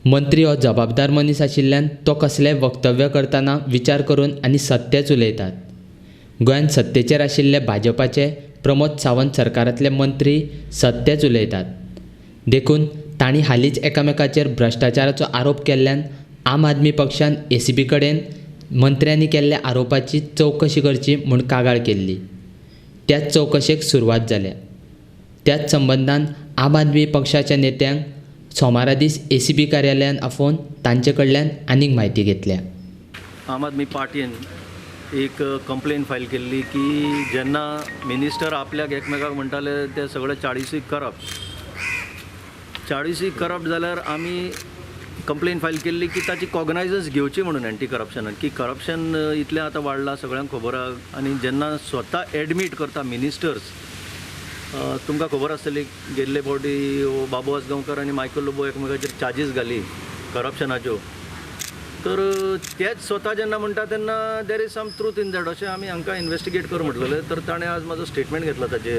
मंत्री हो जबाबदार मनीस आशिल्ल्यान तो कसलेंय वक्तव्य करतना विचार करून आनी सत्यच उलयतात. गोंयांत सत्तेचेर आशिल्ले भाजपाचे प्रमोद सावंत सरकारांतले मंत्री सत्यच उलयतात. देखून तांणी हालींच एकामेकाचेर भ्रश्टाचाराचो आरोप केल्ल्यान आम आदमी पक्षान ACB कडेन मंत्र्यांनी केल्ल्या आरोपाची चवकशी करची म्हूण कागाळ केल्ली. त्याच चवकशेक सुरवात जाल्या. त्याच संबंदान आम आदमी पक्षाच्या नेत्यांक सोमारा दीस ACB कार्यालयान आफोवन तांचे कडल्यान आनीक म्हायती घेतल्या. आम आदमी पार्टीन एक कंप्लेन फायल केल्ली की जेन्ना मिनिस्टर आपल्याक एकमेकाक म्हणटाले ते सगळे 40 करप्ट जाल्यार आमी कंप्लेन फायल केल्ली की ताची कॉग्नायजन्स घेवची म्हणून एंटी करप्शनान की करप्शन इतलें आतां वाडलां सगळ्यांक खबर आहा. आनी जेन्ना स्वता एडमीट करता मिनिस्टर्स, तुमकां खबर आसतली गेल्ले फावटी बाबू आसगांवकर आनी मायकल लोबो एकमेकाचेर चार्जीस घाली करप्शनाच्यो. तर तेच स्वता जेन्ना म्हणटा तेन्ना there is some truth in that अशें आमी हांकां इन्वेस्टिगेट कर म्हटलेलें. तर ताणें आज म्हाजो स्टेटमेंट घेतला ताचे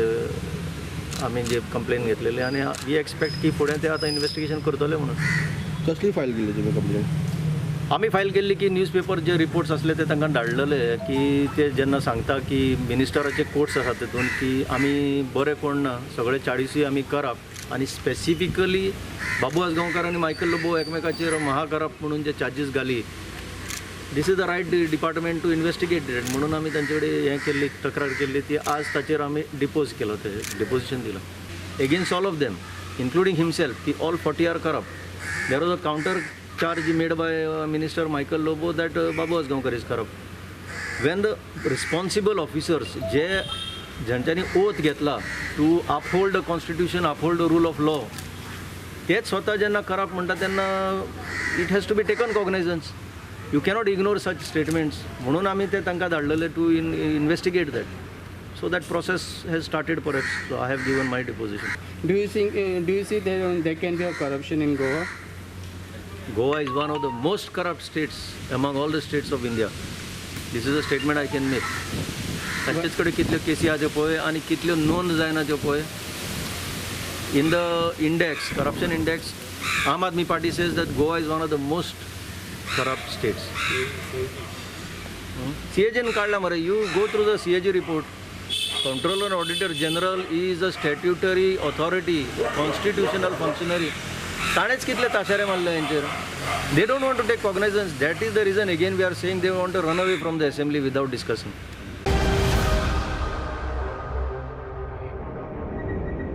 आमी जे कंप्लेन घेतलेले आनी वी एक्सपेक्ट की फुडें ते आतां इन्वेस्टिगेशन करतले म्हणून. कसली फायल केल्ली तुमी कंप्लेन? आमी फायल केल्ली की न्यूजपेपर जे रिपोर्ट्स आसले ते तांकां धाडलेले की ते जेन्ना सांगता की मिनिस्टराचे कोट्स आसात तेतून की आमी बरे कोण ना, सगळे 40 आमी करप्ट आनी स्पेसिफिकली बाबू आसगांवकर आनी मायकल लोबो एकमेकाचेर महाकरप्ट म्हणून जे चार्जीस घाली. This is the right department to investigate that म्हणून आमी तांचे कडेन हें केल्ली, तक्रार केल्ली. ती आज ताचेर आमी डिपोज केलो, ते डिपोजिशन दिलां against all of them including himself की all 40 are corrupt. There was a counter charge made by Minister Michael Lobo that Babu Asgaonkar is corrupt. When the responsible officers ज्यांच्यानी oath घेतला to uphold the constitution, uphold the rule of law, तेच स्वतः जेन्ना corrupt म्हणटा तेन्ना it has to be taken cognizance. You cannot ignore such statements. म्हणून आमी ते तांकां धाडलेले to investigate that. So that process has started perhaps. So I have given my deposition. Do you see there can be a corruption in Goa? Goa is one of the most corrupt states among all the states of India. This is a statement I can make. तांचेच कडेन कितल्यो केसी आहा त्यो पळय आनी कितल्यो नोंद जायना त्यो पळय. In the index, corruption index, Aam Aadmi Party says that Goa is one of the most corrupt states. CAG काढला मरे. You go through the CAG report. Comptroller and Auditor General is a statutory authority, constitutional functionary. ताणेच कितले ताशारे मारले हेंचेर. They don't want to take cognizance. That is the reason again we are saying they want to run away from the assembly without discussing.